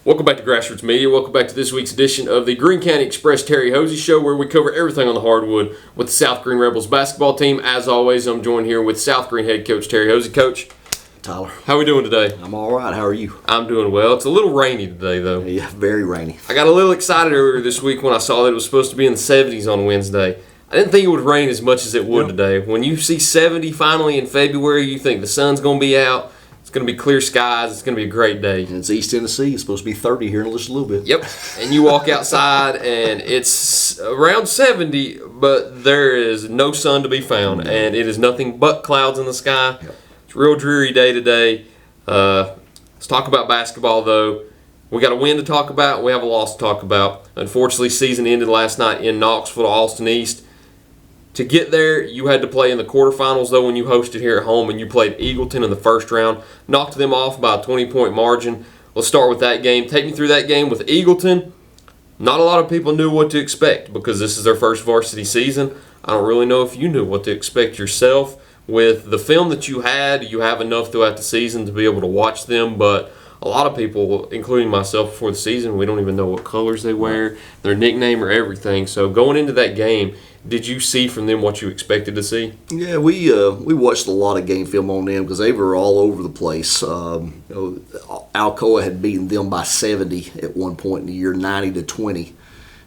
Welcome back to Grassroots Media. Welcome back to this week's edition of the Greene County Express Terry Hoese Show, where we cover everything on the hardwood with the South Greene Rebels basketball team. As always, I'm joined here with South Greene head coach Terry Hoese. Coach, Tyler, how are we doing today? I'm all right. How are you? I'm doing well. It's a little rainy today, though. Yeah, very rainy. I got a little excited earlier this week when I saw that it was supposed to be in the 70s on Wednesday. I didn't think it would rain as much as it would today. When you see 70 finally in February, you think the sun's going to be out. It's going to be clear skies. It's going to be a great day. And it's East Tennessee. It's supposed to be 30 here in just a little bit. Yep. And you walk outside, and it's around 70, but there is no sun to be found, and it is nothing but clouds in the sky. Yep. It's a real dreary day today. Let's talk about basketball, though. We got a win to talk about. We have a loss to talk about. Unfortunately, season ended last night in Knoxville to Austin East. To get there, you had to play in the quarterfinals, though, when you hosted here at home, and you played Eagleton in the first round. Knocked them off by a 20-point margin. Let's start with that game. Take me through that game with Eagleton. Not a lot of people knew what to expect because this is their first varsity season. I don't really know if you knew what to expect yourself. With the film that you have enough throughout the season to be able to watch them, but a lot of people, including myself before the season, we don't even know what colors they wear, their nickname or everything. So going into that game, did you see from them what you expected to see? Yeah, we watched a lot of game film on them because they were all over the place. Alcoa had beaten them by 70 at one point in the year, 90-20.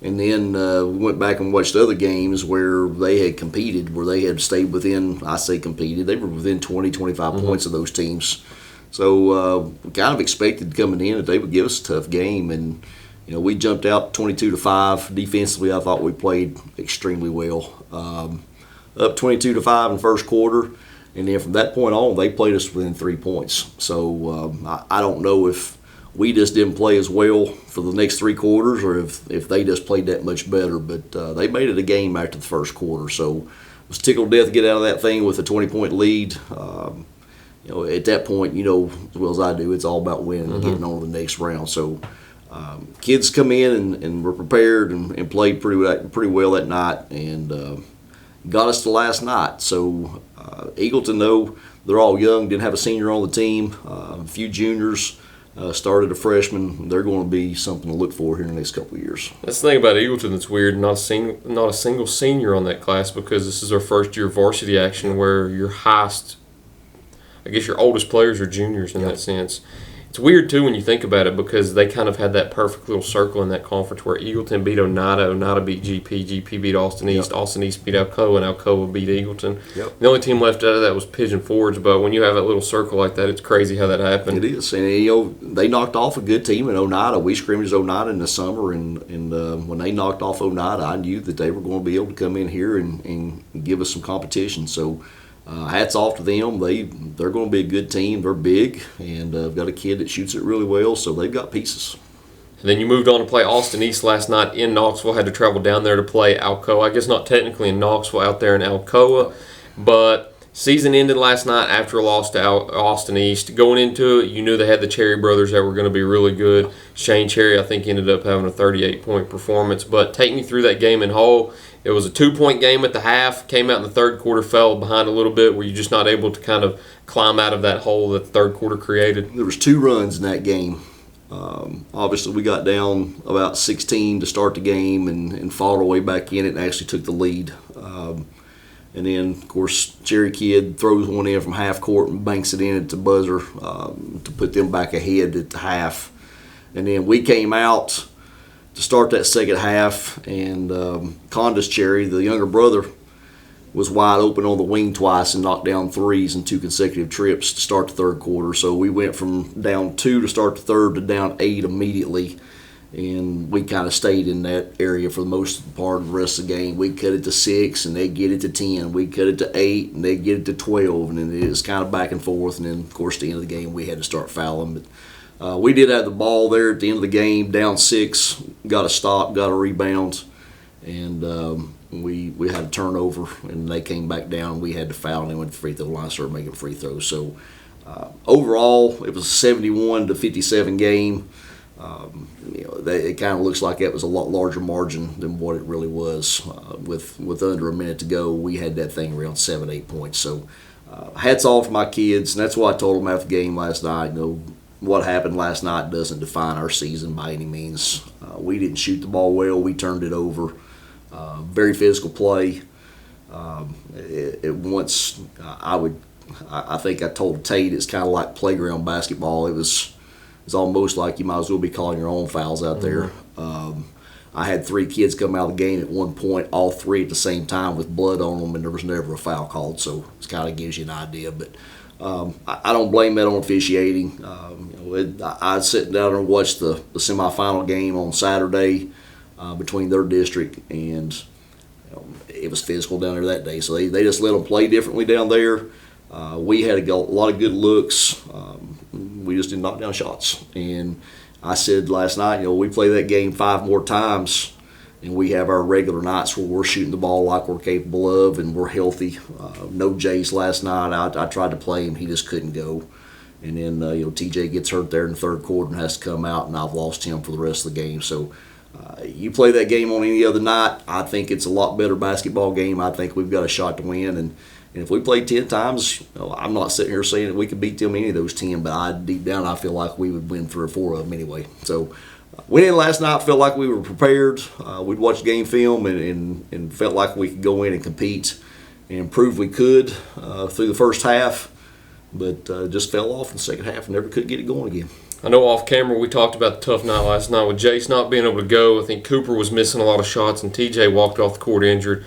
And then we went back and watched other games where they had competed, where they had stayed within, they were within 20, 25 points of those teams. So we kind of expected coming in that they would give us a tough game, and we jumped out 22-5. Defensively, I thought we played extremely well. Up 22-5 in the first quarter, and then from that point on, they played us within 3 points. So I don't know if we just didn't play as well for the next three quarters, or if they just played that much better. But they made it a game after the first quarter. So I was tickled to death to get out of that thing with a 20-point lead. At that point, as well as I do, it's all about winning and getting on to the next round. So kids come in and were prepared and played pretty well that night and got us to last night. So Eagleton, though, they're all young, didn't have a senior on the team, a few juniors, started a freshman. They're going to be something to look for here in the next couple of years. That's the thing about Eagleton that's weird, not a single senior on that class, because this is our first year varsity action where your highest, I guess your oldest players are juniors in that sense. It's weird, too, when you think about it, because they kind of had that perfect little circle in that conference where Eagleton beat Oneida, Oneida beat GP, GP beat Austin East, Austin East beat Alcoa, and Alcoa beat Eagleton. Yep. The only team left out of that was Pigeon Forge, but when you have that little circle like that, it's crazy how that happened. It is, and they knocked off a good team in Oneida. We scrimmaged Oneida in the summer, and when they knocked off Oneida, I knew that they were going to be able to come in here and give us some competition. So hats off to them. They're going to be a good team. They're big, and I've got a kid that shoots it really well, so they've got pieces. And then you moved on to play Austin East last night in Knoxville. Had to travel down there to play Alcoa. I guess not technically in Knoxville, out there in Alcoa, but season ended last night after a loss to Austin East. Going into it, you knew they had the Cherry brothers that were going to be really good. Shane Cherry, I think, ended up having a 38-point performance. But take me through that game in whole. It was a 2-point game at the half. Came out in the third quarter, fell behind a little bit. Were you just not able to kind of climb out of that hole that the third quarter created? There was 2 runs in that game. Obviously, we got down about 16 to start the game and fought our way back in it and actually took the lead. And then, of course, Cherry Kid throws one in from half court and banks it in at the buzzer to put them back ahead at the half. And then we came out to start that second half, and Conda's Cherry, the younger brother, was wide open on the wing twice and knocked down threes in 2 consecutive trips to start the third quarter. So we went from down 2 to start the third to down 8 immediately. And we kind of stayed in that area for the most part of the rest of the game. We cut it to 6, and they'd get it to 10. We cut it to 8, and they'd get it to 12. And then it was kind of back and forth. And then, of course, at the end of the game, we had to start fouling. But we did have the ball there at the end of the game, down 6, got a stop, got a rebound. And we had a turnover, and they came back down, and we had to foul, and they went to the free throw line and started making free throws. So overall, it was a 71-57 game. It kind of looks like it was a lot larger margin than what it really was. With under a minute to go, we had that thing around 7-8 points. So hats off to my kids, and that's what I told them after the game last night. what happened last night doesn't define our season by any means. We didn't shoot the ball well. We turned it over. Very physical play. I think I told Tate it's kind of like playground basketball. It's almost like you might as well be calling your own fouls out there. I had 3 kids come out of the game at one point, all 3 at the same time with blood on them, and there was never a foul called. So it kind of gives you an idea. But I don't blame that on officiating. I sat down and watched the semifinal game on Saturday between their district, and it was physical down there that day. So they just let them play differently down there. We had a lot of good looks. We just didn't knock down shots. And I said last night, we play that game 5 more times, and we have our regular nights where we're shooting the ball like we're capable of, and we're healthy. No Jace last night. I tried to play him. He just couldn't go. And then, TJ gets hurt there in the third quarter and has to come out, and I've lost him for the rest of the game. So you play that game on any other night, I think it's a lot better basketball game. I think we've got a shot to win. And if we play 10 times, I'm not sitting here saying that we could beat them any of those 10, but deep down I feel like we would win 3 or 4 of them anyway. So we didn't last night feel like we were prepared. We'd watched game film and felt like we could go in and compete and prove we could through the first half, but just fell off in the second half and never could get it going again. I know off camera we talked about the tough night last night with Jace not being able to go. I think Cooper was missing a lot of shots and TJ walked off the court injured.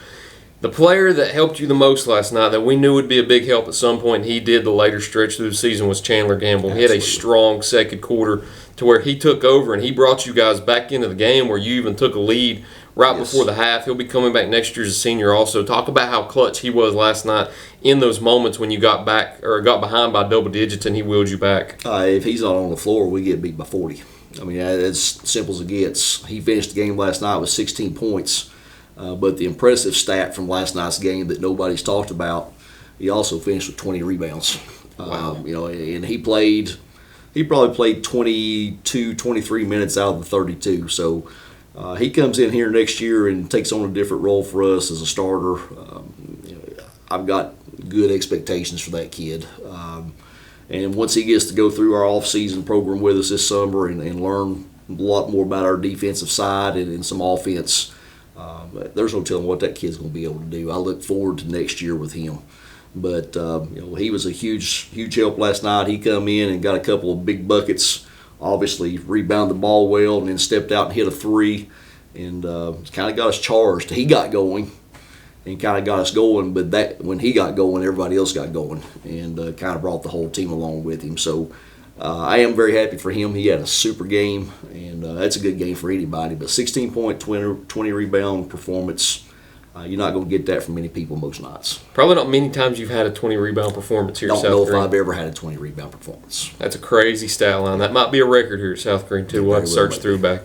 The player that helped you the most last night that we knew would be a big help at some point, and he did the later stretch through the season, was Chandler Gamble. Absolutely. He had a strong second quarter to where he took over and he brought you guys back into the game where you even took a lead right before the half. He'll be coming back next year as a senior also. Talk about how clutch he was last night in those moments when you got back or got behind by double digits and he wheeled you back. If he's not on the floor, we get beat by 40. I mean, as simple as it gets. He finished the game last night with 16 points. But the impressive stat from last night's game that nobody's talked about, he also finished with 20 rebounds. Wow. And he probably played 22, 23 minutes out of the 32. So he comes in here next year and takes on a different role for us as a starter. I've got good expectations for that kid. And once he gets to go through our off-season program with us this summer and learn a lot more about our defensive side and some offense, there's no telling what that kid's going to be able to do. I look forward to next year with him. But he was a huge help last night. He come in and got a couple of big buckets. Obviously rebounded the ball well and then stepped out and hit a 3 and kind of got us charged. He got going and kind of got us going, but that when he got going, everybody else got going and kind of brought the whole team along with him. So I am very happy for him. He had a super game, and that's a good game for anybody. But 16-point, 20 rebound performance, you're not going to get that from many people most nights. Probably not many times you've had a 20 rebound performance here at South Green. Don't know if I've ever had a 20 rebound performance. That's a crazy stat line. That might be a record here at South Green too. We'll have to search through back.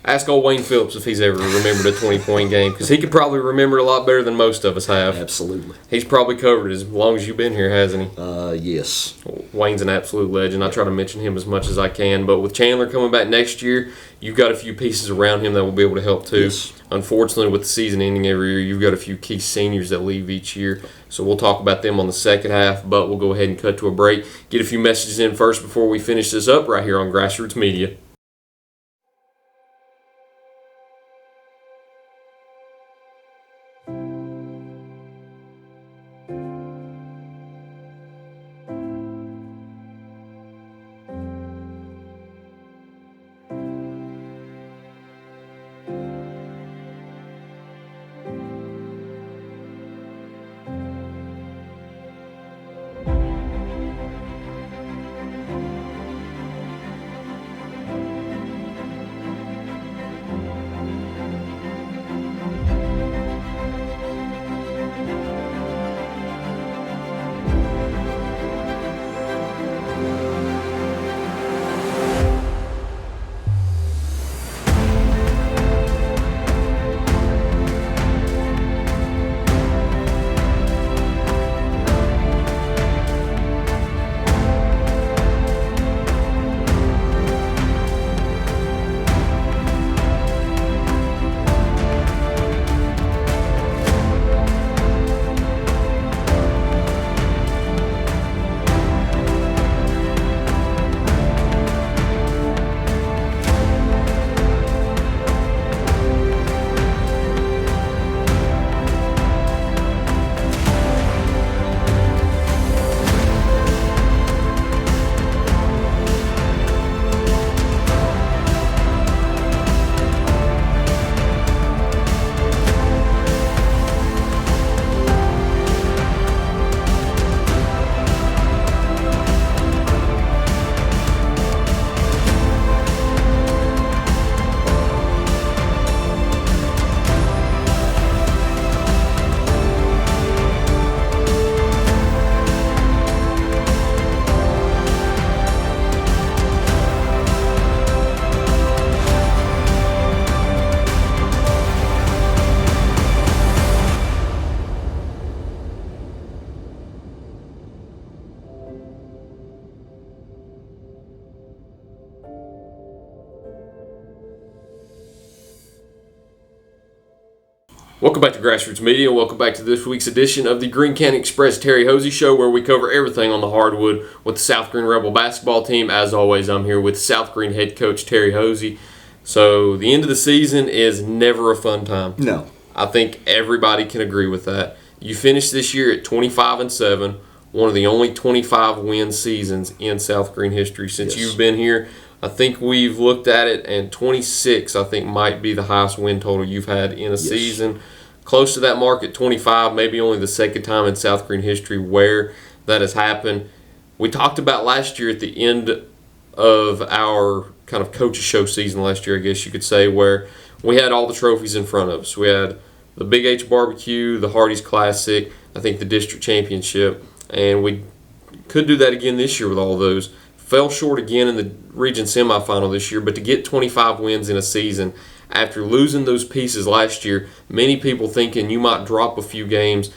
Ask old Wayne Phillips if he's ever remembered a 20-point game, because he could probably remember a lot better than most of us have. Absolutely. He's probably covered it as long as you've been here, hasn't he? Yes. Wayne's an absolute legend. I try to mention him as much as I can. But with Chandler coming back next year, you've got a few pieces around him that will be able to help too. Yes. Unfortunately, with the season ending every year, you've got a few key seniors that leave each year. So we'll talk about them on the second half, but we'll go ahead and cut to a break. Get a few messages in first before we finish this up right here on Grassroots Media. Welcome back to Grassroots Media. Welcome back to this week's edition of the Greene County Express Terry Hoese Show, where we cover everything on the hardwood with the South Greene Rebel basketball team. As always, I'm here with South Greene head coach Terry Hoese. So the end of the season is never a fun time. No. I think everybody can agree with that. You finished this year at 25-7, one of the only 25-win seasons in South Greene history since you've been here. I think we've looked at it, and 26, I think, might be the highest win total you've had in a season. Close to that mark at 25, maybe only the second time in South Greene history where that has happened. We talked about last year at the end of our kind of coaches show season last year, I guess you could say, where we had all the trophies in front of us. We had the Big H Barbecue, the Hardee's Classic, I think the district championship, and we could do that again this year with all those. Fell short again in the region semifinal this year, but to get 25 wins in a season after losing those pieces last year, many people thinking you might drop a few games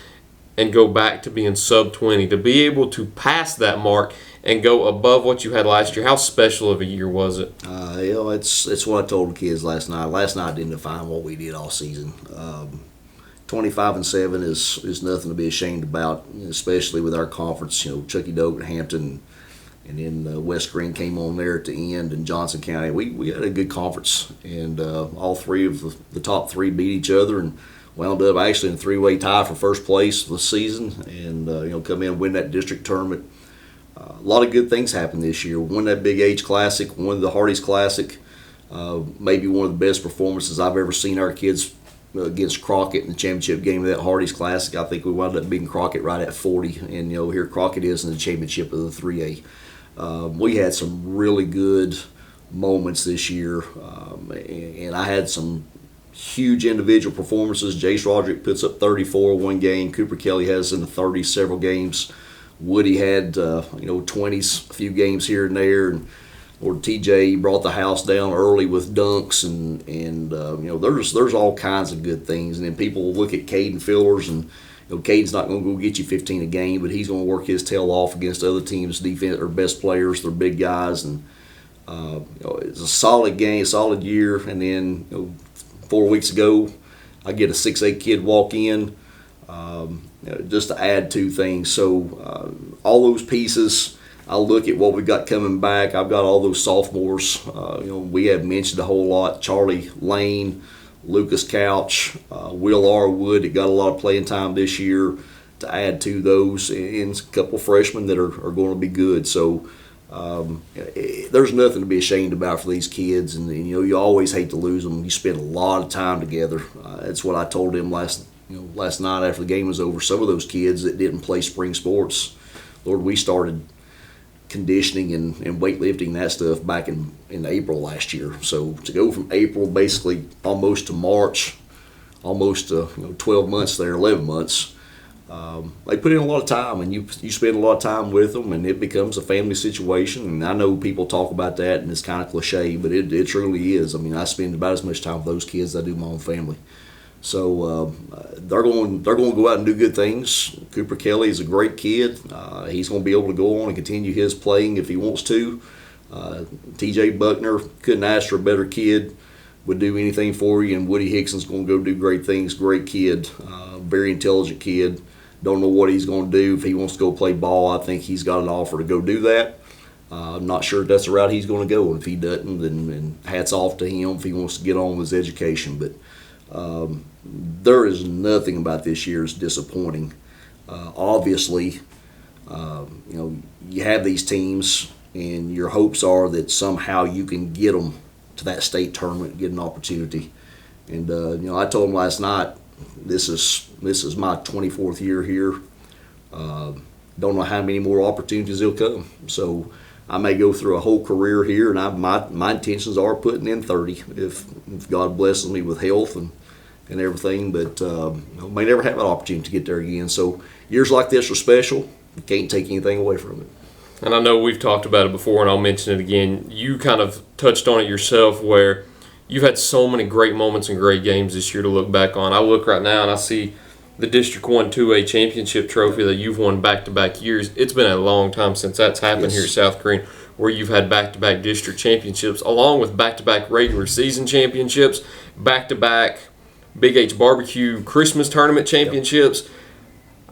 and go back to being sub-20. To be able to pass that mark and go above what you had last year, how special of a year was it? It's what I told the kids last night. Last night didn't define what we did all season. 25-7 is nothing to be ashamed about, especially with our conference. Chucky Doak and Hampton, and then West Greene came on there at the end, and Johnson County. We had a good conference, and all three of the top three beat each other and wound up actually in a three-way tie for first place this season, and come in and win that district tournament. A lot of good things happened this year. Won that Big H Classic, won the Hardee's Classic. Maybe one of the best performances I've ever seen our kids against Crockett in the championship game of that Hardee's Classic. I think we wound up beating Crockett right at 40, and here Crockett is in the championship of the 3A. We had some really good moments this year, and I had some huge individual performances. Jace Roderick puts up 34 one game. Cooper Kelly has in the 30s several games. Woody had 20s a few games here and there, and TJ brought the house down early with dunks, and there's all kinds of good things. And then people look at Caden Fillers, and Caden's not going to go get you 15 a game, but he's going to work his tail off against other teams' defense or best players. They're big guys, and it's a solid game, solid year. And then 4 weeks ago, I get a 6'8" kid walk in, just to add two things. So all those pieces. I look at what we've got coming back. I've got all those sophomores. We have mentioned a whole lot. Charlie Lane, Lucas Couch, Will R. Wood that got a lot of playing time this year, to add to those, and a couple freshmen that are going to be good. So there's nothing to be ashamed about for these kids, and you always hate to lose them. You spend a lot of time together. That's what I told them last night after the game was over. Some of those kids that didn't play spring sports, Lord, we started conditioning and weightlifting and that stuff back in April last year. So to go from April basically almost to March, almost 12 months there, 11 months, they put in a lot of time, and you spend a lot of time with them, and it becomes a family situation. And I know people talk about that, and it's kind of cliche, but it truly is. I mean, I spend about as much time with those kids as I do my own family. So they're going to go out and do good things. Cooper Kelly is a great kid. He's going to be able to go on and continue his playing if he wants to. TJ Buckner, couldn't ask for a better kid. Would do anything for you. And Woody Hickson's going to go do great things. Great kid, very intelligent kid. Don't know what he's going to do. If he wants to go play ball, I think he's got an offer to go do that. I'm not sure if that's the route he's going to go. And if he doesn't, then hats off to him if he wants to get on with his education. But there is nothing about this year that's disappointing. Obviously, you have these teams, and your hopes are that somehow you can get them to that state tournament and get an opportunity. And I told them last night, this is my 24th year here. Don't know how many more opportunities will come. So I may go through a whole career here, and my intentions are putting in 30 if God blesses me with health and everything. But may never have an opportunity to get there again. So years like this are special. You can't take anything away from it. And I know we've talked about it before, and I'll mention it again. You kind of touched on it yourself, where you've had so many great moments and great games this year to look back on. I look right now and I see the District 1 2A championship trophy that you've won back-to-back years. It's been a long time since that's happened here at South Greene, where you've had back-to-back district championships, along with back-to-back regular season championships, back-to-back Big H Barbecue Christmas Tournament Championships.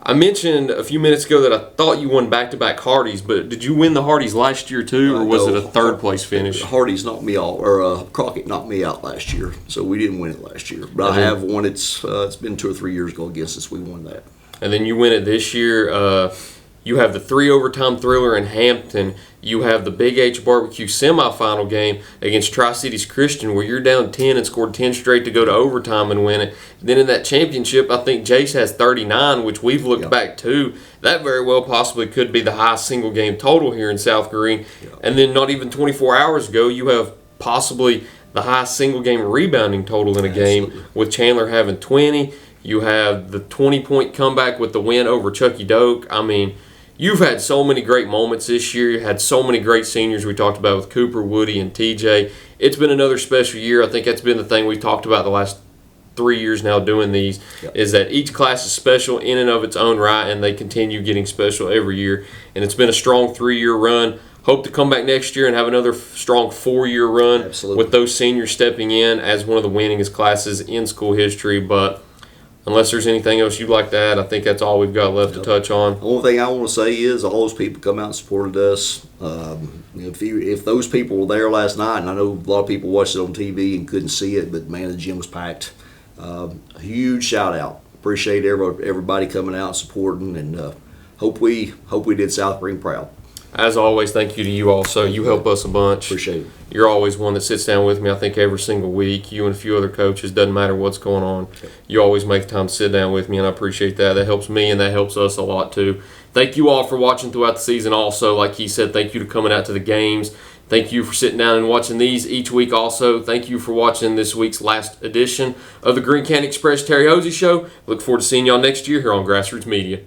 I mentioned a few minutes ago that I thought you won back-to-back Hardee's, but did you win the Hardee's last year too, or was it a third-place finish? Hardee's knocked me out, or Crockett knocked me out last year, so we didn't win it last year. But I have won it. It's been 2 or 3 years ago against us. We won that. And then you win it this year. You have the 3-overtime thriller in Hampton. You have the Big H Barbecue semifinal game against Tri-Cities Christian, where you're down 10 and scored 10 straight to go to overtime and win it. Then in that championship, I think Jace has 39, which we've looked back to. That very well possibly could be the highest single game total here in South Greene. And then not even 24 hours ago, you have possibly the highest single game rebounding total in a game, with Chandler having 20. You have the 20-point comeback with the win over Chucky Doak. I mean, you've had so many great moments this year. You had so many great seniors we talked about with Cooper, Woody, and TJ. It's been another special year. I think that's been the thing we've talked about the last 3 years now doing these, is that each class is special in and of its own right, and they continue getting special every year. And it's been a strong 3-year run. Hope to come back next year and have another strong 4-year run with those seniors stepping in as one of the winningest classes in school history. But unless there's anything else you'd like to add, I think that's all we've got left to touch on. The only thing I want to say is all those people come out and supported us. If those people were there last night, and I know a lot of people watched it on TV and couldn't see it, but man, the gym was packed. A huge shout out. Appreciate everybody coming out and supporting, and hope we did South Greene proud. As always, thank you to you also. You help us a bunch. Appreciate it. You're always one that sits down with me, I think, every single week. You and a few other coaches, doesn't matter what's going on. You always make the time to sit down with me, and I appreciate that. That helps me, and that helps us a lot, too. Thank you all for watching throughout the season also. Like he said, thank you to coming out to the games. Thank you for sitting down and watching these each week also. Thank you for watching this week's last edition of the Greene County Express Terry Hoese Show. Look forward to seeing y'all next year here on Grassroots Media.